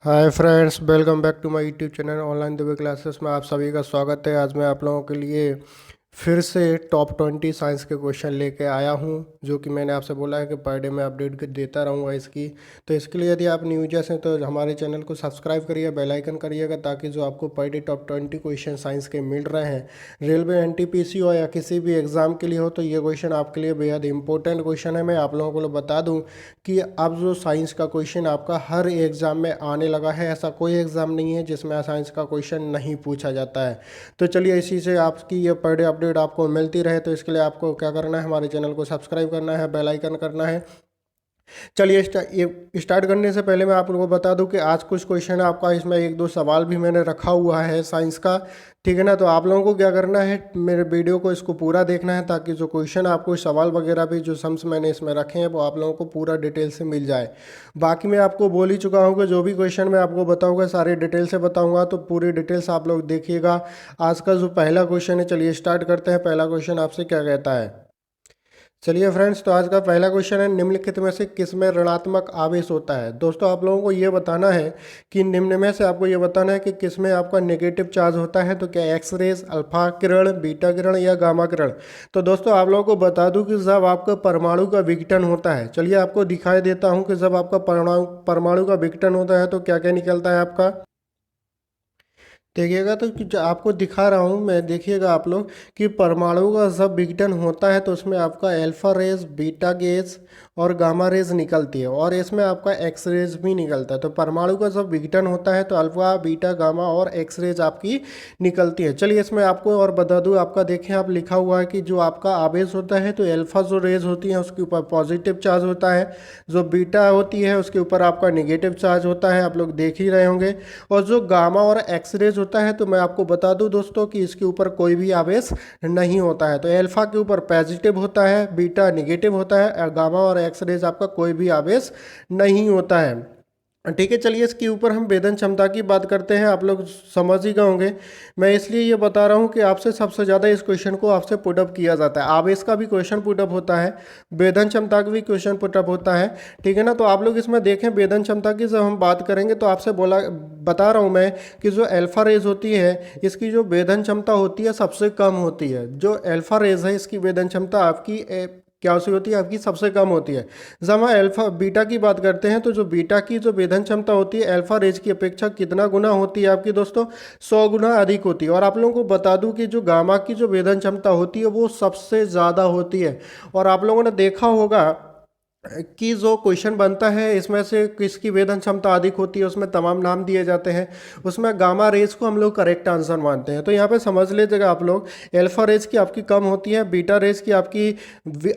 Hi friends, welcome back to my YouTube channel online Dubey classes में आप सभी का स्वागत है। आज मैं आप लोगों के लिए फिर से टॉप 20 साइंस के क्वेश्चन लेके आया हूं, जो कि मैंने आपसे बोला है कि पर डे मैं अपडेट देता रहूंगा इसकी। तो इसके लिए यदि आप न्यू यूजर्स हैं तो हमारे चैनल को सब्सक्राइब करिए, बेल आइकन करिएगा, ताकि जो आपको per day top 20 question science के मिल रहे हैं, रेलवे एनटीपीसी हो या किसी भी एग्ज़ाम के लिए हो, तो ये क्वेश्चन आपके लिए बेहद इंपॉर्टेंट क्वेश्चन है। मैं आप लोगों को बता दूँ कि अब जो साइंस का क्वेश्चन आपका हर एग्ज़ाम में आने लगा है। ऐसा कोई एग्ज़ाम नहीं है जिसमें साइंस का क्वेश्चन नहीं पूछा जाता है। तो चलिए, इसी से आपकी ये पर डे अपडेट आपको मिलती रहे, तो इसके लिए आपको क्या करना है, हमारे चैनल को सब्सक्राइब करना है, बेल आइकन करना है। चलिए, ये स्टार्ट करने से पहले मैं आप लोगों को बता दूं कि आज कुछ क्वेश्चन है आपका, इसमें एक दो सवाल भी मैंने रखा हुआ है साइंस का। ठीक है ना। तो आप लोगों को क्या करना है, मेरे वीडियो को इसको पूरा देखना है, ताकि जो क्वेश्चन आपको सवाल वगैरह भी जो सम्स मैंने इसमें रखे हैं वो आप लोगों को पूरा डिटेल से मिल जाए। बाकी मैं आपको बोल ही चुका हूँ कि जो भी क्वेश्चन मैं आपको बताऊँगा सारे डिटेल से बताऊँगा, तो पूरी डिटेल्स आप लोग देखिएगा। आज का जो पहला क्वेश्चन है, चलिए स्टार्ट करते हैं। पहला क्वेश्चन आपसे क्या कहता है। चलिए फ्रेंड्स, तो आज का पहला क्वेश्चन है, निम्नलिखित में से किस में ऋणात्मक आवेश होता है। दोस्तों, आप लोगों को ये बताना है कि निम्न में से आपको ये बताना है कि किस में आपका नेगेटिव चार्ज होता है। तो क्या एक्स रेज, अल्फा किरण, बीटा किरण या गामा किरण। तो दोस्तों, आप लोगों को बता दूं कि जब आपका परमाणु का विघटन होता है, चलिए आपको दिखाई देता हूँ कि जब आपका परमाणु का विघटन होता है तो क्या क्या निकलता है आपका। देखिएगा तो कि जो आपको दिखा रहा हूँ मैं, देखिएगा आप लोग कि परमाणु का जब विघटन होता है तो उसमें आपका अल्फा रेज, बीटा गेज और गामा रेज निकलती है, और इसमें आपका एक्स रेज भी निकलता है। तो परमाणु का जब विघटन होता है तो अल्फा, बीटा, गामा और एक्स रेज आपकी निकलती है। चलिए, इसमें आपको और बता दूँ, आपका देखें आप लिखा हुआ है कि जो आपका आवेश होता है तो अल्फा जो रेज होती है उसके ऊपर पॉजिटिव चार्ज होता है, जो बीटा होती है उसके ऊपर आपका निगेटिव चार्ज होता है, आप लोग देख ही रहे होंगे। और जो गामा और एक्स रेज होता है, तो मैं आपको बता दूं दोस्तों कि इसके ऊपर कोई भी आवेश नहीं होता है। तो अल्फा के ऊपर पॉजिटिव होता है, बीटा निगेटिव होता है, और गामा और एक्स रेज आपका कोई भी आवेश नहीं होता है। ठीक है। चलिए, इसके ऊपर हम वेदन क्षमता की बात करते हैं। आप लोग समझ ही गए होंगे, मैं इसलिए ये बता रहा हूँ कि आपसे सबसे ज़्यादा इस क्वेश्चन को आपसे पुटअप किया जाता है। आवेश का भी क्वेश्चन पुटअप होता है, वेदन क्षमता का भी क्वेश्चन पुटअप होता है। ठीक है ना। तो आप लोग इसमें देखें, वेदन क्षमता की जब हम बात करेंगे तो आपसे बता रहा हूँ मैं कि जो अल्फा रेज होती है, इसकी जो वेदन क्षमता होती है सबसे कम होती है। जो अल्फा रेज है, इसकी वेदन क्षमता आपकी क्या सी होती है, आपकी सबसे कम होती है। जब हम अल्फा बीटा की बात करते हैं तो जो बीटा की जो वेदन क्षमता होती है अल्फा रेज की अपेक्षा कितना गुना होती है आपकी दोस्तों, 100 गुना अधिक होती है। और आप लोगों को बता दूं कि जो गामा की जो वेदन क्षमता होती है वो सबसे ज़्यादा होती है। और आप लोगों ने देखा होगा कि जो क्वेश्चन बनता है इसमें से किसकी वेदन क्षमता अधिक होती है, उसमें तमाम नाम दिए जाते हैं, उसमें गामा रेज को हम लोग करेक्ट आंसर मानते हैं। तो यहाँ पे समझ लीजिएगा आप लोग, अल्फा रेज की आपकी कम होती है, बीटा रेज की आपकी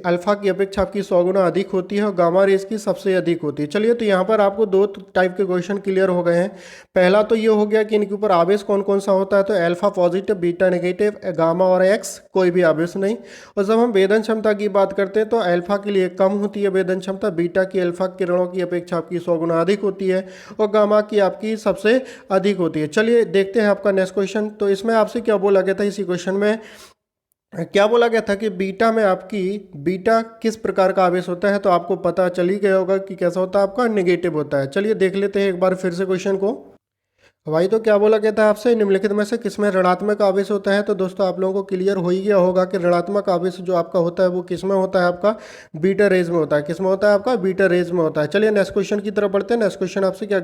अल्फा की अपेक्षा आपकी 100 गुना अधिक होती है, और गामा रेज की सबसे अधिक होती है। चलिए, तो यहाँ पर आपको दो टाइप के क्वेश्चन क्लियर हो गए हैं। पहला तो ये हो गया कि इनके ऊपर आवेश कौन कौन सा होता है, तो alpha positive, beta negative, gamma और एक्स कोई भी आवेश नहीं। और जब हम वेदन क्षमता की बात करते हैं तो अल्फा के लिए कम होती है वेदन क्षमता, बीटा की अल्फा किरणों की अपेक्षा आपकी 100 गुना अधिक होती है, और गामा की आपकी सबसे अधिक होती है। चलिए देखते हैं आपका नेक्स्ट क्वेश्चन। तो इसमें आपसे क्या बोला गया था, इसी क्वेश्चन में क्या बोला गया था कि बीटा में आपकी बीटा किस प्रकार का आवेश होता है। तो आपको पता चल ही गया होगा कि कैसा होता है, आपका नेगेटिव होता है। चलिए देख लेते हैं एक बार फिर से क्वेश्चन को। भाई, तो क्या बोला गया था आपसे, निम्नलिखित में से किसमें ऋणात्मक आवेश होता है। तो दोस्तों, आप लोगों को क्लियर हो ही गया होगा कि ऋणात्मक आवेश जो आपका होता है वो किसमें होता है, आपका बीटा रेज में होता है। किसमें होता है, आपका बीटा रेज में होता है। चलिए नेक्स्ट क्वेश्चन की तरफ बढ़ते हैं। नेक्स्ट क्वेश्चन आपसे क्या,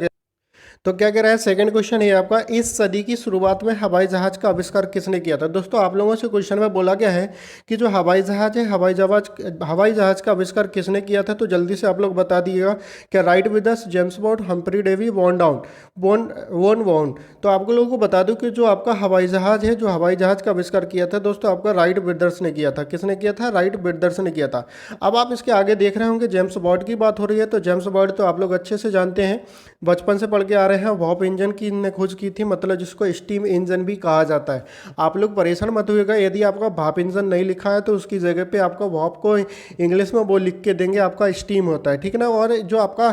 तो क्या कह रहा है, सेकंड क्वेश्चन है आपका, इस सदी की शुरुआत में हवाई जहाज का आविष्कार किसने किया था। दोस्तों, आप लोगों से क्वेश्चन में बोला गया है कि जो हवाई जहाज है, हवाई जहाज का आविष्कार किसने किया था। तो जल्दी से आप लोग बता दिएगा। क्या Wright Withers, James Bond, Humphry Davy, वॉन डाउन, वॉन वॉन। तो आपको लोगों को बता दूं कि जो आपका हवाई जहाज है, जो हवाई जहाज का आविष्कार किया था दोस्तों, आपका राइट ब्रदर्स ने किया था। किसने किया था, राइट ब्रदर्स ने किया था। अब आप इसके आगे देख रहे होंगे जेम्स बॉन्ड की बात हो रही है। तो जेम्स बॉन्ड तो आप लोग अच्छे से जानते हैं, बचपन से पढ़ के आ रहे हैं। वार्प इंजन की इनने खोज की थी, मतलब जिसको स्टीम इंजन भी कहा जाता है। आप लोग परेशान मत होइएगा, यदि आपका भाप इंजन नहीं लिखा है तो उसकी जगह पे आपका वार्प को इंग्लिश में वो लिख के देंगे, आपका स्टीम होता है। ठीक है ना। और जो आपका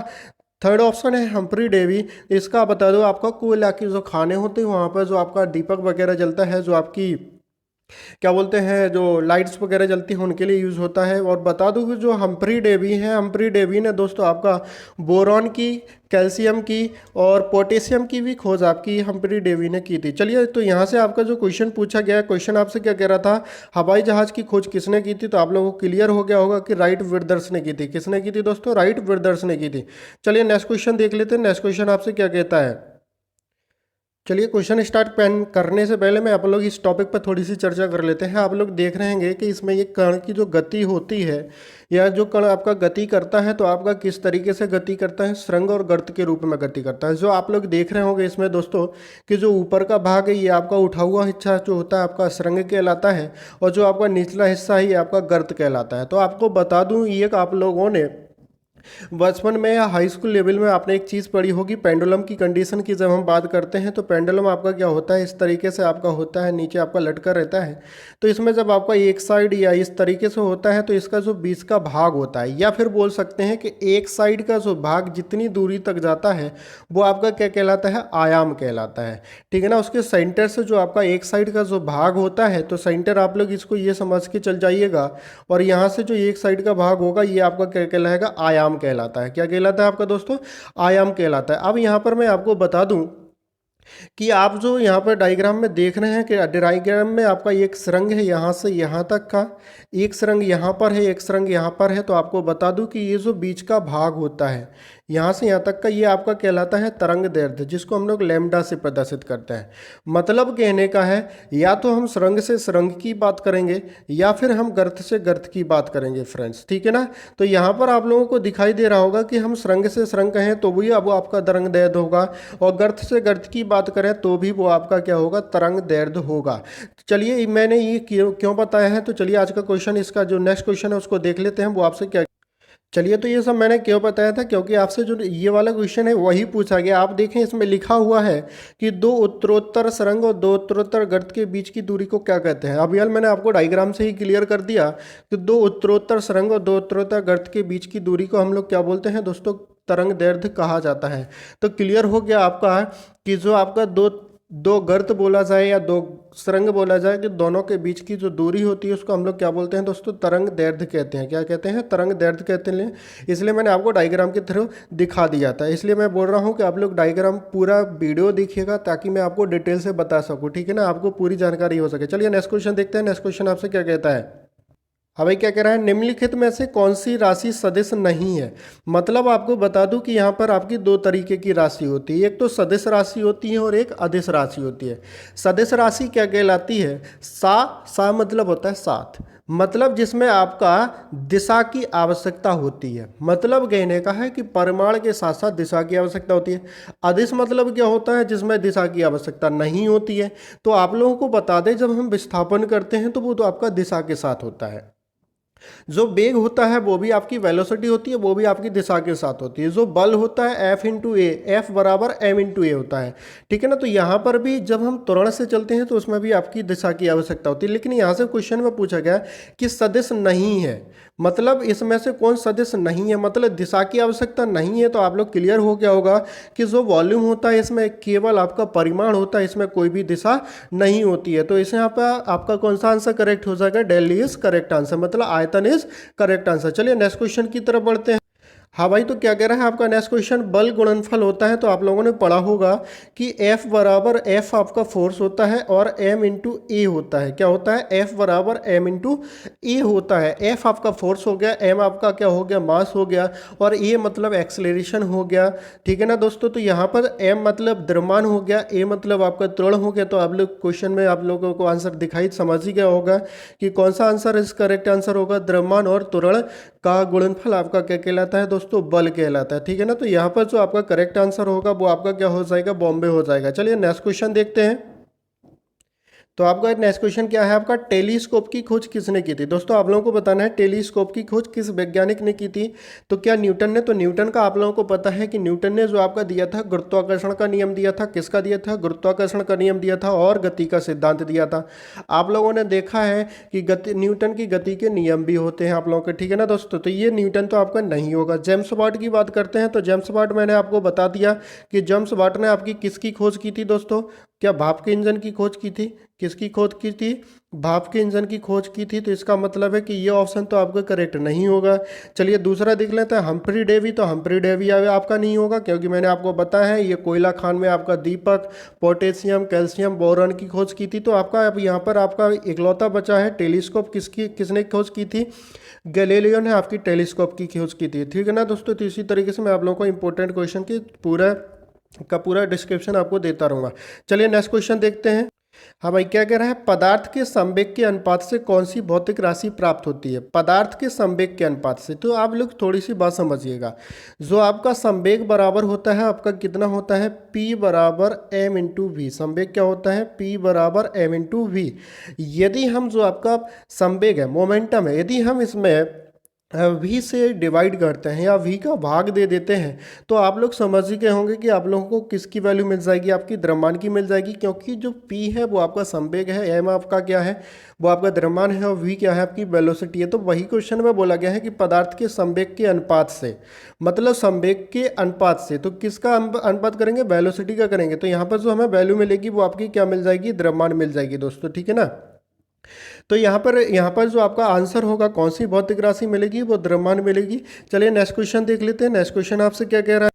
थर्ड ऑप्शन है हम्फ्री डेवी, इसका बता दो, आपका कोयला की जो खाने होते हैं वहाँ पर जो आपका दीपक वगैरह जलता है, जो आपकी क्या बोलते हैं, जो लाइट्स वगैरह जलती हैं उनके लिए यूज़ होता है। और बता दूं कि जो हम्फ्री डेवी है, हम्फ्री डेवी ने दोस्तों आपका बोरॉन की, कैल्शियम की और पोटेशियम की भी खोज आपकी हम्फ्री डेवी ने की थी। चलिए, तो यहाँ से आपका जो क्वेश्चन पूछा गया, क्वेश्चन आपसे क्या कह रहा था, हवाई जहाज़ की खोज किसने की थी, तो आप लोगों को क्लियर हो गया होगा कि राइट ब्रदर्स ने की थी। किसने की थी दोस्तों? राइट ब्रदर्स ने की थी। चलिए नेक्स्ट क्वेश्चन देख लेते हैं। नेक्स्ट क्वेश्चन आपसे क्या कहता है। चलिए, क्वेश्चन स्टार्ट पेन करने से पहले मैं आप लोग इस टॉपिक पर थोड़ी सी चर्चा कर लेते हैं। आप लोग देख रहे हैं कि इसमें ये कण की जो गति होती है, या जो कण आपका गति करता है, तो आपका किस तरीके से गति करता है, सुरंग और गर्त के रूप में गति करता है। जो आप लोग देख रहे होंगे इसमें दोस्तों कि जो ऊपर का भाग है ये आपका उठा हुआ हिस्सा जो होता है आपका सुरंग कहलाता है, और जो आपका निचला हिस्सा है ये आपका गर्त कहलाता है। तो आपको बता दूं, ये आप लोगों ने बचपन में या हाई स्कूल लेवल में आपने एक चीज़ पढ़ी होगी, पेंडुलम की कंडीशन की। जब हम बात करते हैं तो पेंडुलम आपका क्या होता है, इस तरीके से आपका होता है, नीचे आपका लटका रहता है। तो इसमें जब आपका एक साइड या इस तरीके से होता है तो इसका जो बीच का भाग होता है, या फिर बोल सकते हैं कि एक साइड का जो भाग जितनी दूरी तक जाता है वो आपका क्या कहलाता है, आयाम कहलाता है। ठीक है ना। उसके सेंटर से जो आपका एक साइड का जो भाग होता है, तो सेंटर आप लोग इसको ये समझ के चल जाइएगा, और यहाँ से जो एक साइड का भाग होगा ये आपका क्या कहलाएगा, आयाम कहलाता है। क्या कहलाता है आपका दोस्तों? आयाम कहलाता है। अब यहाँ पर मैं आपको बता दूं कि आप जो यहाँ पर डायग्राम में देख रहे हैं कि डायग्राम में आपका एक सुरंग है यहाँ से यहाँ तक का, एक सुरंग यहाँ पर है, एक सुरंग यहाँ पर है। तो आपको बता दूं कि ये जो बीच का भाग होता है यहाँ से यहाँ तक का, ये आपका कहलाता है तरंग दैर्ध्य, जिसको हम लोग लैम्डा से प्रदर्शित करते हैं। मतलब कहने का है, या तो हम सुरंग से सुरंग की बात करेंगे या फिर हम गर्त से गर्त की बात करेंगे फ्रेंड्स। ठीक है ना। तो यहाँ पर आप लोगों को दिखाई दे रहा होगा कि हम सुरंग से सुरंग कहें तो भी अब आपका तरंग दैर्ध्य होगा, और गर्त से गर्त की बात करें तो भी वो आपका क्या होगा, तरंग दैर्ध्य होगा। चलिए, मैंने ये क्यों बताया है, तो चलिए आज का क्वेश्चन, इसका जो नेक्स्ट क्वेश्चन है उसको देख लेते हैं। वो आपसे क्या, चलिए, तो ये सब मैंने क्यों बताया था, क्योंकि आपसे जो ये वाला क्वेश्चन है वही पूछा गया। आप देखें इसमें लिखा हुआ है कि दो उत्तरोत्तर सुरंग और दो उत्तरोत्तर गर्त के बीच की दूरी को क्या कहते हैं। अब यार मैंने आपको डायग्राम से ही क्लियर कर दिया कि दो उत्तरोत्तर सुरंग और दो उत्तरोत्तर गर्त के बीच की दूरी को हम लोग क्या बोलते हैं दोस्तों, तरंग दैर्ध्य कहा जाता है। तो क्लियर हो गया आपका कि जो आपका दो दो गर्त बोला जाए या दो सुरंग बोला जाए, कि दोनों के बीच की जो दूरी होती है उसको हम लोग क्या बोलते हैं दोस्तों, तरंग दैर्ध्य कहते हैं। क्या कहते हैं? तरंग दैर्ध्य कहते हैं। इसलिए मैंने आपको डायग्राम के थ्रू दिखा दिया था। इसलिए मैं बोल रहा हूँ कि आप लोग डायग्राम पूरा वीडियो देखिएगा ताकि मैं आपको डिटेल से बता सकूँ। ठीक है ना, आपको पूरी जानकारी हो सके। चलिए नेक्स्ट क्वेश्चन देखते हैं। नेक्स्ट क्वेश्चन आपसे क्या कहता है। हाँ भाई, क्या कह रहा है, निम्नलिखित में से कौन सी राशि सदिश नहीं है। मतलब आपको बता दूं कि यहाँ पर आपकी दो तरीके की राशि होती है, एक तो सदिश राशि होती है और एक अदिश राशि होती है। सदिश राशि क्या कहलाती है, सा मतलब होता है साथ, मतलब जिसमें आपका दिशा की आवश्यकता होती है। मतलब कहने का है कि परिमाण के साथ साथ दिशा की आवश्यकता होती है। अदिश मतलब क्या होता है, जिसमें दिशा की आवश्यकता नहीं होती है। तो आप लोगों को बता दें, जब हम विस्थापन करते हैं तो वो तो आपका दिशा के साथ होता है। जो वेग होता है वो भी आपकी वेलोसिटी होती है, वो भी आपकी दिशा के साथ होती है। जो बल होता है F इंटू ए, एफ बराबर m इंटू ए होता है। ठीक है ना। तो यहाँ पर भी जब हम त्वरण से चलते हैं तो उसमें भी आपकी दिशा की आवश्यकता होती है। लेकिन यहाँ से क्वेश्चन में पूछा गया कि सदिश नहीं है, मतलब इसमें से कौन सदिश नहीं है, मतलब दिशा की आवश्यकता नहीं है। तो आप लोग क्लियर हो गया होगा कि जो वॉल्यूम होता है इसमें केवल आपका परिमाण होता है, इसमें कोई भी दिशा नहीं होती है। तो इस यहाँ पर आपका कौन सा आंसर करेक्ट हो जाएगा, डेली इज करेक्ट आंसर, मतलब आयतन इज करेक्ट आंसर। चलिए नेक्स्ट क्वेश्चन की तरफ बढ़ते हैं। हाँ भाई, तो क्या कह रहा है आपका नेक्स्ट क्वेश्चन, बल गुणनफल होता है। तो आप लोगों ने पढ़ा होगा कि F बराबर F आपका फोर्स होता है और m इंटू ए होता है। क्या होता है, F बराबर m इंटू ए होता है। F आपका फोर्स हो गया, m आपका क्या हो गया, मास हो गया, और a मतलब एक्सेलरेशन हो गया। ठीक है ना दोस्तों। तो यहाँ पर m मतलब द्रव्यमान हो गया, a मतलब आपका त्वरण हो गया। तो आप लोग क्वेश्चन में आप लोगों को आंसर दिखाई समझ ही गया होगा कि कौन सा आंसर इस करेक्ट आंसर होगा, द्रव्यमान और त्वरण का गुणनफल आपका क्या कहलाता है दोस्तों, बल कहलाता है। ठीक है ना। तो यहाँ पर जो आपका करेक्ट आंसर होगा वो आपका क्या हो जाएगा, बॉम्बे हो जाएगा। चलिए नेक्स्ट क्वेश्चन देखते हैं। तो आपका नेक्स्ट क्वेश्चन क्या है, आपका टेलीस्कोप की खोज किसने की थी। दोस्तों आप लोगों को बताना है टेलीस्कोप की खोज किस वैज्ञानिक ने की थी। तो क्या न्यूटन ने। तो न्यूटन का आप लोगों को पता है कि न्यूटन ने जो आपका दिया था गुरुत्वाकर्षण का नियम दिया था। किसका दिया था, गुरुत्वाकर्षण का नियम दिया था और गति का सिद्धांत दिया था। आप लोगों ने देखा है कि गति, न्यूटन की गति के नियम भी होते हैं आप लोगों के। ठीक है ना दोस्तों। तो ये न्यूटन तो आपका नहीं होगा। जेम्स वाट की बात करते हैं। तो जेम्स वाट मैंने आपको बता दिया कि जेम्स वाट ने आपकी किसकी खोज की थी दोस्तों, क्या भाप के इंजन की खोज की थी? किसकी खोज की थी? भाप के इंजन की खोज की थी। तो इसका मतलब है कि ये ऑप्शन तो आपका करेक्ट नहीं होगा। चलिए दूसरा देख लेते हैं, हम्फ्री डेवी। तो हम्फ्री डेवी आपका नहीं होगा, क्योंकि मैंने आपको बताया है ये कोयला खान में आपका दीपक, पोटेशियम, कैल्शियम, बोरॉन की खोज की थी। तो आपका अब यहाँ पर आपका इकलौता बचा है टेलीस्कोप। किसने खोज की थी? गैलीलियो ने आपकी टेलीस्कोप की खोज की थी। ठीक है ना दोस्तों। तो इसी तरीके से मैं आप लोगों को इंपॉर्टेंट क्वेश्चन की पूरा डिस्क्रिप्शन आपको देता रहूँगा। चलिए नेक्स्ट क्वेश्चन देखते हैं। हाँ भाई, क्या कह रहा है? पदार्थ के संवेग के अनुपात से कौन सी भौतिक राशि प्राप्त होती है? पदार्थ के संवेग के अनुपात से। तो आप लोग थोड़ी सी बात समझिएगा। जो आपका संवेग बराबर होता है आपका कितना होता है? P बराबर m इंटू वी। संवेग क्या होता है? P बराबर m इंटू वी। यदि हम जो आपका संवेग है, मोमेंटम है, यदि हम इसमें v से डिवाइड करते हैं या v का भाग दे देते हैं, तो आप लोग समझ ही गए होंगे कि आप लोगों को किसकी वैल्यू मिल जाएगी? आपकी द्रव्यमान की मिल जाएगी। क्योंकि जो p है वो आपका संवेग है, m आपका क्या है? वो आपका द्रव्यमान है, और v क्या है? आपकी वेलोसिटी है। तो वही क्वेश्चन में बोला गया है कि पदार्थ के संवेग के अनुपात से, मतलब संवेग के अनुपात से। तो किसका अनुपात करेंगे? वेलोसिटी का करेंगे। तो यहाँ पर जो हमें वैल्यू मिलेगी वो आपकी क्या मिल जाएगी? द्रव्यमान मिल जाएगी दोस्तों। ठीक है ना। तो यहाँ पर जो आपका आंसर होगा, कौन सी भौतिक राशि मिलेगी? वो द्रव्यमान मिलेगी। चलिए नेक्स्ट क्वेश्चन देख लेते हैं। नेक्स्ट क्वेश्चन आपसे क्या कह रहा है?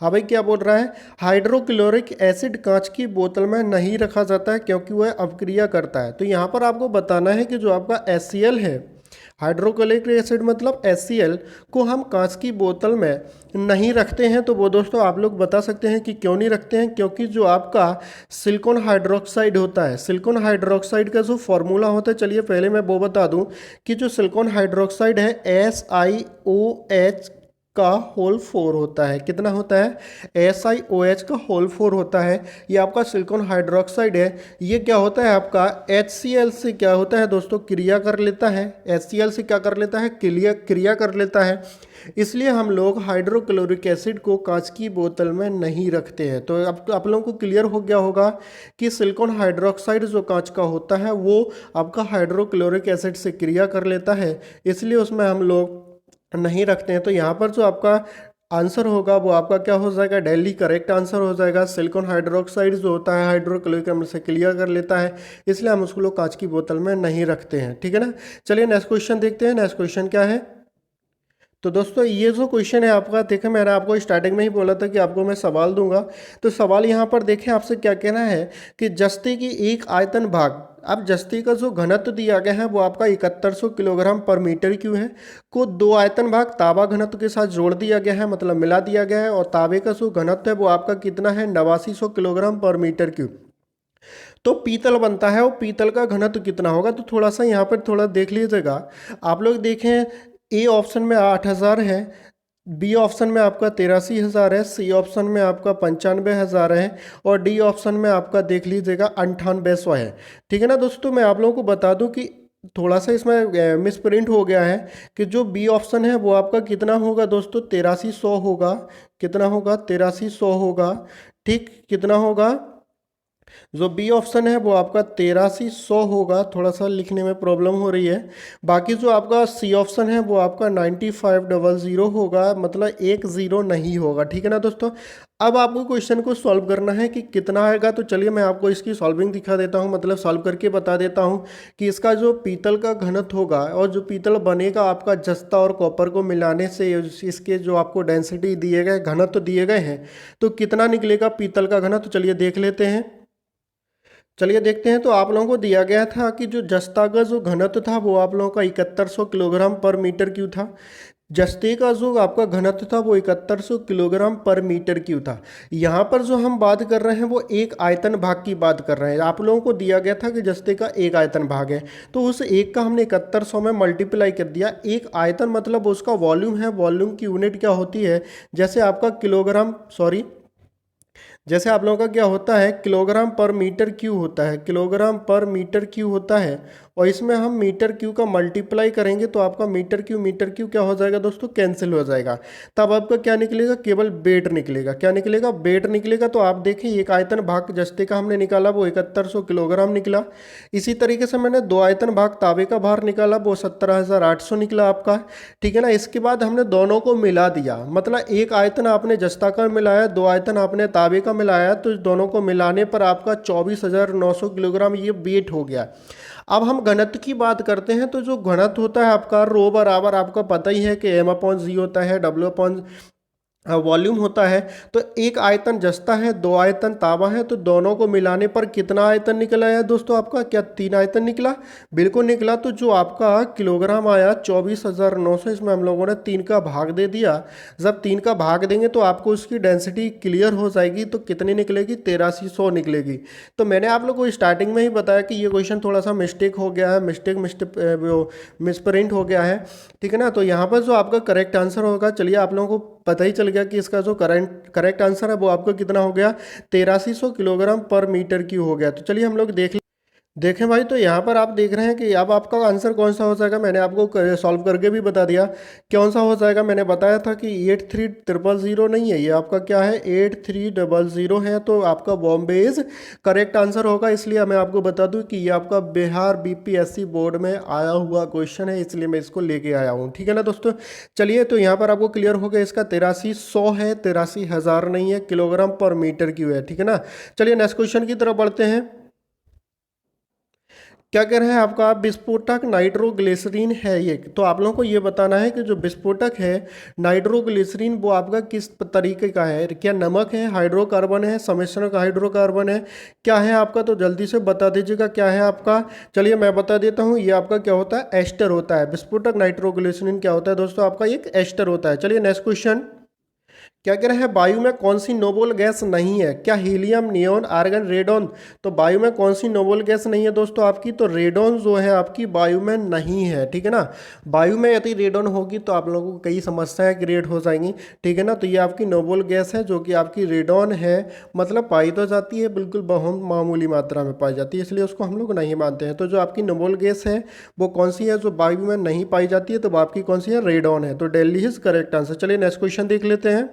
हाँ भाई, क्या बोल रहा है? हाइड्रोक्लोरिक एसिड कांच की बोतल में नहीं रखा जाता है क्योंकि वह अपक्रिया करता है। तो यहाँ पर आपको बताना है कि जो आपका HCl है, हाइड्रोक्लोरिक एसिड मतलब HCl को हम कांच की बोतल में नहीं रखते हैं। तो वो दोस्तों आप लोग बता सकते हैं कि क्यों नहीं रखते हैं? क्योंकि जो आपका सिलिकॉन हाइड्रोक्साइड होता है, सिलिकॉन हाइड्रोक्साइड का जो फॉर्मूला होता है, चलिए पहले मैं वो बता दूं कि जो सिलिकॉन हाइड्रोक्साइड है SiOH का होल 4 होता है। कितना होता है? SiOH का होल 4 होता है। ये आपका सिलिकॉन हाइड्रोक्साइड है। ये क्या होता है? आपका HCl से क्या होता है दोस्तों? क्रिया कर लेता है। HCl से क्या कर लेता है? क्रिया कर लेता है। इसलिए हम लोग हाइड्रोक्लोरिक एसिड को कांच की बोतल में नहीं रखते हैं। तो अब आप लोगों को क्लियर हो गया होगा कि सिलिकॉन हाइड्रोक्साइड जो कांच का होता है वो आपका हाइड्रोक्लोरिक एसिड से क्रिया कर लेता है, इसलिए उसमें हम लोग नहीं रखते हैं। तो यहाँ पर जो आपका आंसर होगा वो आपका क्या हो जाएगा? दिल्ली करेक्ट आंसर हो जाएगा। सिलिकॉन हाइड्रोक्साइड जो होता है हाइड्रोक्लोरिक एसिड से क्लियर कर लेता है, इसलिए हम उसको लोग कांच की बोतल में नहीं रखते हैं। ठीक है ना। चलिए नेक्स्ट क्वेश्चन देखते हैं। नेक्स्ट क्वेश्चन क्या है? तो दोस्तों ये जो क्वेश्चन है आपका, देखें मैंने आपको स्टार्टिंग में ही बोला था कि आपको मैं सवाल दूंगा। तो सवाल यहाँ पर देखें, आपसे क्या कहना है कि जस्ते की एक आयतन भाग, अब जस्ते का जो घनत्व दिया गया है वो आपका 7100 किलोग्राम पर मीटर क्यूब है, को दो आयतन भाग तांबा घनत्व के साथ जोड़ दिया गया है, मतलब मिला दिया गया है। और तांबे का जो घनत्व है वो आपका कितना है? 8900 किलोग्राम पर मीटर क्यूब। तो पीतल बनता है, और पीतल का घनत्व कितना होगा? तो थोड़ा सा यहाँ पर थोड़ा देख लीजिएगा आप लोग। देखें ए ऑप्शन में 8000 है, बी ऑप्शन में आपका 83,000 है, सी ऑप्शन में आपका 95,000 है, और डी ऑप्शन में आपका देख लीजिएगा 9800 है। ठीक है ना दोस्तों। मैं आप लोगों को बता दूं कि थोड़ा सा इसमें मिस प्रिंट हो गया है कि जो बी ऑप्शन है वो आपका कितना होगा दोस्तों? 8300 होगा। कितना होगा? 8300 होगा। ठीक, कितना होगा? जो बी ऑप्शन है वो आपका 8300 होगा। थोड़ा सा लिखने में प्रॉब्लम हो रही है। बाकी जो आपका सी ऑप्शन है वो आपका 9500 होगा, मतलब एक जीरो नहीं होगा। ठीक है ना दोस्तों। अब आपको क्वेश्चन को सॉल्व करना है कि कितना आएगा। तो चलिए मैं आपको इसकी सॉल्विंग दिखा देता हूँ, मतलब सॉल्व करके बता देता हूँ कि इसका जो पीतल का घनत्व होगा और जो पीतल बनेगा आपका जस्ता और कॉपर को मिलाने से, इसके जो आपको डेंसिटी दिए गए, घनत्व दिए गए हैं, तो कितना निकलेगा पीतल का घनत्व? चलिए देख लेते हैं। चलिए देखते हैं। तो आप लोगों को दिया गया था कि जो जस्ता का जो घनत्व था वो आप लोगों का 7100 किलोग्राम पर मीटर क्यूब था। जस्ते का जो आपका घनत्व था वो 7100 किलोग्राम पर मीटर क्यूब था। यहाँ पर जो हम बात कर रहे हैं वो एक आयतन भाग की बात कर रहे हैं। आप लोगों को दिया गया था कि जस्ते का एक आयतन भाग है, तो उस एक का हमने 7100 में मल्टीप्लाई कर दिया। एक आयतन मतलब उसका वॉल्यूम है। वॉल्यूम की यूनिट क्या होती है? जैसे आपका किलोग्राम, सॉरी, जैसे आप लोगों का क्या होता है? किलोग्राम पर मीटर क्यूब होता है। किलोग्राम पर मीटर क्यूब होता है, और इसमें हम मीटर क्यूब का मल्टीप्लाई करेंगे तो आपका मीटर क्यूब क्या हो जाएगा दोस्तों? कैंसिल हो जाएगा। तब आपका क्या निकलेगा? केवल वेट निकलेगा। क्या निकलेगा? वेट निकलेगा। तो आप देखें एक आयतन भाग जस्ते का हमने निकाला वो 7100 किलोग्राम निकला। इसी तरीके से मैंने दो आयतन भाग तांबे का भार निकाला, वो 17,800 निकला आपका। ठीक है ना। इसके बाद हमने दोनों को मिला दिया, मतलब एक आयतन आपने जस्ता का मिलाया, दो आयतन आपने तांबे का मिलाया तो इस दोनों को मिलाने पर आपका 24,900 किलोग्राम ये वेट हो गया। अब हम घनत्व की बात करते हैं, तो जो घनत्व होता है आपका रो बराबर आपका पता ही है कि m/g होता है, W वॉल्यूम होता है। तो एक आयतन जस्ता है, दो आयतन तांबा है, तो दोनों को मिलाने पर कितना आयतन निकला है दोस्तों आपका? क्या 3 आयतन निकला? बिल्कुल निकला। तो जो आपका किलोग्राम आया 24,900, इसमें हम लोगों ने 3 का भाग दे दिया। जब 3 का भाग देंगे तो आपको उसकी डेंसिटी क्लियर हो जाएगी, तो कितनी निकलेगी? 1300 निकलेगी। तो मैंने आप लोग को स्टार्टिंग में ही बताया कि ये क्वेश्चन थोड़ा सा मिस्टेक हो गया है, मिसप्रिंट हो गया है, ठीक है ना। तो यहाँ पर जो आपका करेक्ट आंसर होगा, चलिए आप लोगों को पता ही चल गया कि इसका जो करेक्ट आंसर है वो आपको कितना हो गया? 8300 किलोग्राम पर मीटर क्यूब हो गया। तो चलिए हम लोग देखें भाई। तो यहाँ पर आप देख रहे हैं कि अब आपका आंसर कौन सा हो जाएगा, मैंने आपको सॉल्व करके भी बता दिया कौन सा हो जाएगा। मैंने बताया था कि 8300 नहीं है, ये आपका क्या है? 8300 है। तो आपका बॉम्बे इज करेक्ट आंसर होगा। इसलिए मैं आपको बता दूं कि ये आपका बिहार बीपीएससी बोर्ड में आया हुआ क्वेश्चन है, इसलिए मैं इसको लेके आया हूँ, ठीक है ना दोस्तों। चलिए, तो यहाँ पर आपको क्लियर हो गया, इसका 8300 है, 83,000 नहीं है, किलोग्राम पर मीटर क्यूब है, ठीक है ना। चलिए नेक्स्ट क्वेश्चन की तरफ बढ़ते हैं। क्या कह रहे हैं आपका? विस्फोटक नाइट्रोग्लिसरीन है ये। तो आप लोगों को ये बताना है कि जो विस्फोटक है नाइट्रोग्लिसरीन वो आपका किस तरीके का है? क्या नमक है, हाइड्रोकार्बन है, सम्मिश्रण का हाइड्रोकार्बन है, क्या है आपका? तो जल्दी से बता दीजिएगा क्या है आपका। चलिए मैं बता देता हूँ, ये आपका क्या होता है? एस्टर होता है। विस्फोटक नाइट्रोग्लिसरीन क्या होता है दोस्तों? आपका एक एस्टर होता है। चलिए नेक्स्ट क्वेश्चन। क्या कह रहे हैं? वायु में कौन सी नोबल गैस नहीं है? क्या हीलियम, नियोन, आर्गन, रेडॉन? तो वायु में कौन सी नोबल गैस नहीं है दोस्तों आपकी? तो रेडॉन जो है आपकी वायु में नहीं है, ठीक है ना। वायु में यदि रेडॉन होगी तो आप लोगों को कई समस्याएं क्रिएट हो जाएंगी, ठीक है ना। तो ये आपकी नोबल गैस है जो कि आपकी रेडॉन है, मतलब पाई तो जाती है, बिल्कुल बहुत मामूली मात्रा में पाई जाती है, इसलिए उसको हम लोग नहीं मानते हैं। तो जो आपकी नोबल गैस है वो कौन सी है जो वायु में नहीं पाई जाती है? तो वो आपकी कौन सी है? रेडॉन है। तो दिल्ली इज करेक्ट आंसर। चलिए नेक्स्ट क्वेश्चन देख लेते हैं।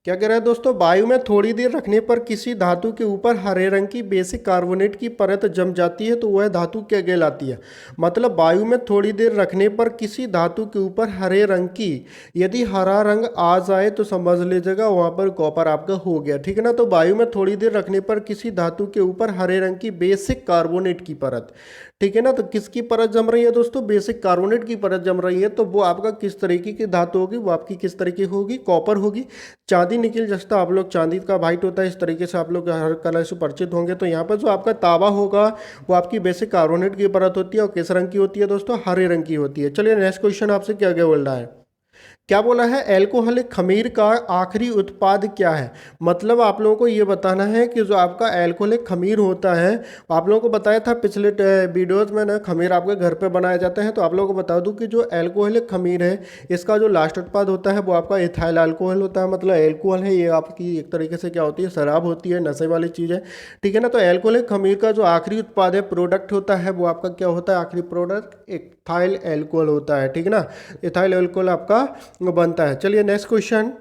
क्या कह रहा है दोस्तों? वायु में थोड़ी देर रखने पर किसी धातु के ऊपर हरे रंग की बेसिक कार्बोनेट की परत जम जाती है, तो वह धातु क्या कहलाती है? मतलब वायु में थोड़ी देर रखने पर किसी धातु के ऊपर हरे रंग की यदि हरा रंग आ जाए तो समझ लीजिएगा वहां पर कॉपर आपका हो गया, ठीक है ना। तो वायु में थोड़ी देर रखने पर किसी धातु के ऊपर हरे रंग की बेसिक कार्बोनेट की परत, ठीक है ना। तो किसकी परत जम रही है दोस्तों? बेसिक कार्बोनेट की परत जम रही है। तो वो आपका किस तरीके की धातु होगी? वो आपकी किस तरीके होगी? कॉपर होगी। चांदी, निकल, जस्ता, आप लोग चांदी का वाइट होता है, इस तरीके से आप लोग हर कलर से परिचित होंगे। तो यहाँ पर जो आपका तांबा होगा वो आपकी बेसिक कार्बोनेट की परत होती है और किस रंग की होती है दोस्तों? हरे रंग की होती है। चलिए नेक्स्ट क्वेश्चन आपसे क्या क्या बोल रहा है? क्या बोला है? अल्कोहलिक खमीर का आखिरी उत्पाद क्या है? मतलब आप लोगों को ये बताना है कि जो आपका अल्कोहलिक खमीर होता है, आप लोगों को बताया था पिछले वीडियोज में ना, खमीर आपके घर पे बनाए जाते हैं। तो आप लोगों को बता दूं कि जो अल्कोहलिक खमीर है इसका जो लास्ट उत्पाद होता है वो आपका इथाइल अल्कोहल होता है। मतलब अल्कोहल है, ये आपकी एक तरीके से क्या होती है? शराब होती है, नशे वाली चीज़ है, ठीक है ना। तो अल्कोहलिक खमीर का जो आखिरी उत्पाद है, प्रोडक्ट होता है, वो आपका क्या होता है? आखिरी प्रोडक्ट इथाइल अल्कोहल होता है, ठीक है ना। इथाइल अल्कोहल आपका बनता है। चलिए नेक्स्ट क्वेश्चन।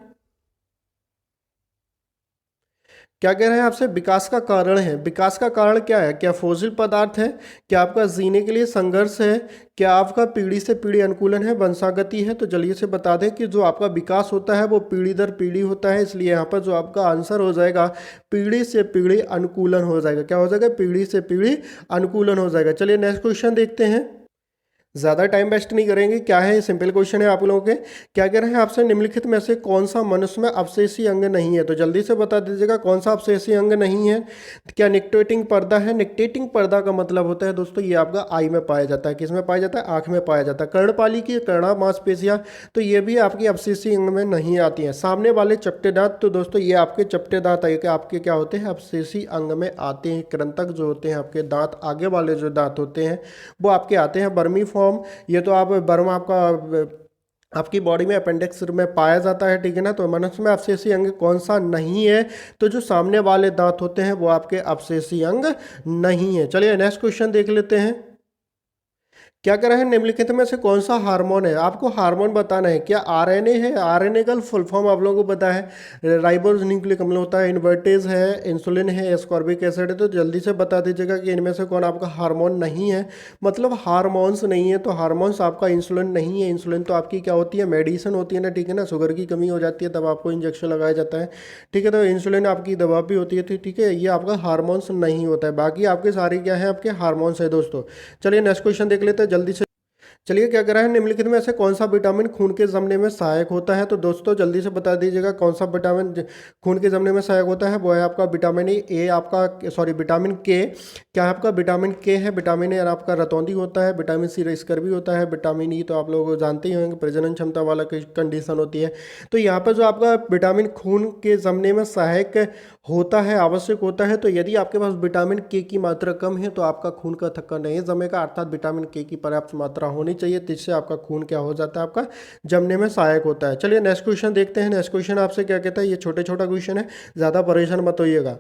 क्या कह रहे हैं आपसे? विकास का कारण है। विकास का कारण क्या है? क्या फॉसिल पदार्थ है? क्या आपका जीने के लिए संघर्ष है? क्या आपका पीढ़ी से पीढ़ी अनुकूलन है, वंशागति है? तो जल्दी से बता दें कि जो आपका विकास होता है वो पीढ़ी दर पीढ़ी होता है, इसलिए यहाँ पर जो आपका आंसर हो जाएगा पीढ़ी से पीढ़ी अनुकूलन हो जाएगा। क्या हो जाएगा? पीढ़ी से पीढ़ी अनुकूलन हो जाएगा। चलिए नेक्स्ट क्वेश्चन देखते हैं, ज़्यादा टाइम वेस्ट नहीं करेंगे। क्या है? ये सिंपल क्वेश्चन है आप लोगों के। क्या कह रहे हैं आपसे? निम्नलिखित में से कौन सा मनुष्य में अवशेषी अंग नहीं है? तो जल्दी से बता दीजिएगा कौन सा अवशेषी अंग नहीं है। क्या निक्टेटिंग पर्दा है? निक्टेटिंग पर्दा का मतलब होता है दोस्तों ये आपका आई में पाया जाता है। किस में पाया जाता है? आँख में पाया जाता है। कर्णपाली की कर्णा मांसपेशियाँ, तो ये भी आपकी अवशेषी अंग में नहीं आती हैं। सामने वाले चपटे दांत, तो दोस्तों ये आपके चपटे दांत आपके क्या होते हैं? अवशेषी अंग में आते हैं। कृंतक जो होते हैं आपके दांत, आगे वाले जो दांत होते हैं वो आपके आते हैं। बर्मी फॉर्म, ये तो आप बर्म आपका आपकी बॉडी में अपेंडिक्स में पाया जाता है, ठीक है ना। तो मनुष्य में अवशेषी अंग कौन सा नहीं है? तो जो सामने वाले दांत होते हैं वो आपके अवशेषी अंग नहीं है। चलिए नेक्स्ट क्वेश्चन देख लेते हैं। क्या कह रहा है, निम्नलिखित में से कौन सा हार्मोन है, आपको हार्मोन बताना है। क्या आरएनए है, आरएनए का फुल फॉर्म आप लोगों को पता है, राइबोज न्यूक्लिक अम्ल होता है, इन्वर्टेज है, इंसुलिन है, एस्कॉर्बिक एसिड है। तो जल्दी से बता दीजिएगा कि इनमें से कौन आपका हार्मोन नहीं है, मतलब हार्मोन्स नहीं है। तो हार्मोन्स आपका इंसुलिन नहीं है। इंसुलिन तो आपकी क्या होती है, मेडिसिन होती है ना, ठीक है ना, शुगर की कमी हो जाती है तब आपको इंजेक्शन लगाया जाता है, ठीक है। तो इंसुलिन आपकी दवा भी होती है, तो ठीक है, ये आपका हार्मोन्स नहीं होता है। बाकी आपके सारे क्या है, आपके हार्मोन्स है दोस्तों। चलिए नेक्स्ट क्वेश्चन देख लेते हैं जल्दी से। चलिए क्या कह रहा है, निम्नलिखित में से कौन सा विटामिन खून के जमने में सहायक होता है। तो दोस्तों जल्दी से बता दीजिएगा कौन सा विटामिन खून के जमने में सहायक होता है। वो है आपका विटामिन ए, आपका सॉरी विटामिन के। क्या है आपका, विटामिन के है। विटामिन ए आपका रतौंधी होता है। विटामिन सी स्कर्वी होता है। विटामिन ई तो आप लोग जानते ही होंगे, प्रजनन क्षमता वाला कंडीशन होती है। तो यहाँ पर जो आपका विटामिन खून के जमने में सहायक होता है, आवश्यक होता है, तो यदि आपके पास विटामिन के की मात्रा कम है तो आपका खून का थक्का नहीं जमेगा, अर्थात विटामिन के की पर्याप्त मात्रा होनी चाहिए, जिससे आपका खून क्या हो जाता है, आपका जमने में सहायक होता है। चलिए नेक्स्ट क्वेश्चन देखते हैं। नेक्स्ट क्वेश्चन आपसे क्या कहता है, ये छोटे छोटा क्वेश्चन है, ज़्यादा परेशान मत होइएगा।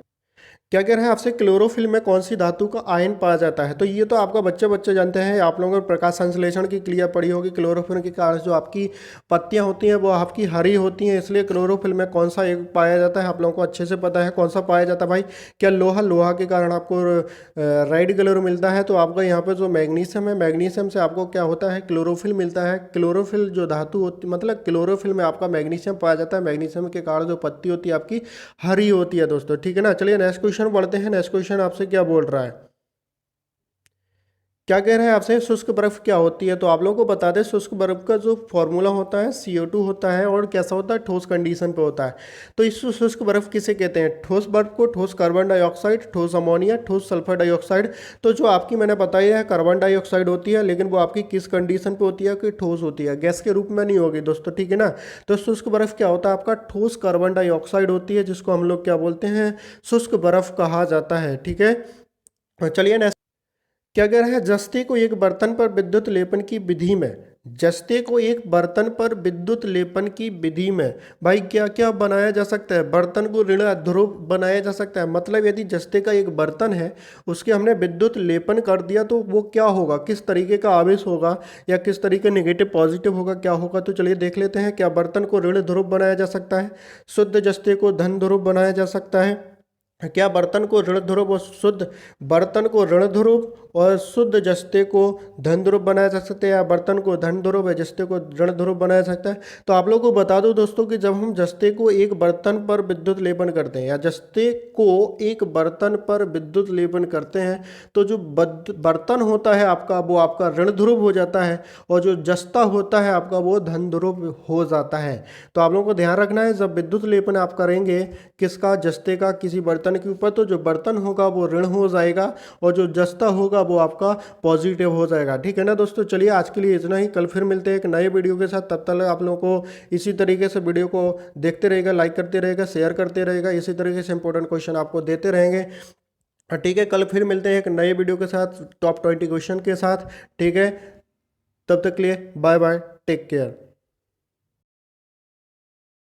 क्या कह रहे हैं आपसे, क्लोरोफिल में कौन सी धातु का आयन पाया जाता है। तो ये तो आपका बच्चे बच्चे जानते हैं, आप लोगों ने प्रकाश संश्लेषण की क्रिया पढ़ी होगी। क्लोरोफिल के कारण जो आपकी पत्तियां होती हैं वो आपकी हरी होती हैं, इसलिए क्लोरोफिल में कौन सा एक पाया जाता है, आप लोगों को अच्छे से पता है कौन सा पाया जाता है भाई। क्या लोहा, लोहा के कारण आपको रेड कलर मिलता है। तो आपका यहाँ पर जो मैग्नीशियम है, मैग्नीशियम से आपको क्या होता है, क्लोरोफिल मिलता है। क्लोरोफिल जो धातु होती, मतलब क्लोरोफिल में आपका मैग्नीशियम पाया जाता है। मैग्नीशियम के कारण जो पत्ती होती है आपकी हरी होती है दोस्तों, ठीक है ना। चलिए नेक्स्ट क्वेश्चन पढ़ते हैं। नेक्स्ट क्वेश्चन आपसे क्या बोल रहा है, क्या कह रहे हैं आपसे, शुष्क बर्फ क्या होती है। तो आप लोगों को बता दें, शुष्क बर्फ का जो फॉर्मूला होता है CO2 होता है, और कैसा होता है, ठोस कंडीशन पे होता है। तो इस शुष्क बर्फ किसे कहते हैं, ठोस बर्फ को ठोस कार्बन डाइऑक्साइड, ठोस अमोनिया, ठोस सल्फर डाइऑक्साइड। तो जो आपकी मैंने बताई है कार्बन डाइऑक्साइड होती है, लेकिन वो आपकी किस कंडीशन पे होती है, कि ठोस होती है, गैस के रूप में नहीं होगी दोस्तों, ठीक है ना। तो शुष्क बर्फ क्या होता है, आपका ठोस कार्बन डाइऑक्साइड होती है, जिसको हम लोग क्या बोलते हैं, शुष्क बर्फ कहा जाता है, ठीक है। चलिए क्या कह रहा है, जस्ते को एक बर्तन पर विद्युत लेपन की विधि में, जस्ते को एक बर्तन पर विद्युत लेपन की विधि में भाई क्या क्या बनाया जा सकता है, बर्तन को ऋण ध्रुव बनाया जा सकता है। मतलब यदि जस्ते का एक बर्तन है, उसके हमने विद्युत लेपन कर दिया तो वो क्या होगा, किस तरीके का आवेश होगा, या किस तरीके नेगेटिव पॉजिटिव होगा, क्या होगा। तो चलिए देख लेते हैं। क्या बर्तन को ऋण ध्रुव बनाया जा सकता है, शुद्ध जस्ते को धन ध्रुव बनाया जा सकता है। क्या बर्तन को ऋण ध्रुव और शुद्ध, बर्तन को ऋण ध्रुव और शुद्ध जस्ते को धन ध्रुव बनाया जा सकता है, या बर्तन को धन ध्रुव या जस्ते को ऋण ध्रुव बनाया जा सकता है। तो आप लोगों को बता दो दोस्तों कि जब हम जस्ते को एक बर्तन पर विद्युत लेपन करते हैं, या जस्ते को एक बर्तन पर विद्युत लेपन करते हैं, तो जो बर्तन होता है आपका वो आपका ऋण ध्रुव हो जाता है, और जो जस्ता होता है आपका वो धन ध्रुव हो जाता है। तो आप लोगों को ध्यान रखना है, जब विद्युत लेपन आप करेंगे किसका, जस्ते का किसी बर्तन के ऊपर, तो जो बर्तन होगा वो ऋण हो जाएगा, और जो जस्ता होगा वो आपका पॉजिटिव हो जाएगा, ठीक है ना दोस्तों। चलिए आज के लिए इतना ही, कल फिर मिलते हैं एक नए वीडियो के साथ। तब तक आप लोगों को इसी तरीके से वीडियो को देखते रहेगा, लाइक करते रहेगा, शेयर करते रहेगा, इसी तरीके से इंपॉर्टेंट क्वेश्चन आपको देते रहेंगे, ठीक है। कल फिर मिलते हैं एक नए वीडियो के साथ, टॉप 20 क्वेश्चन के साथ, ठीक है। तब तक के लिए बाय बाय, टेक केयर।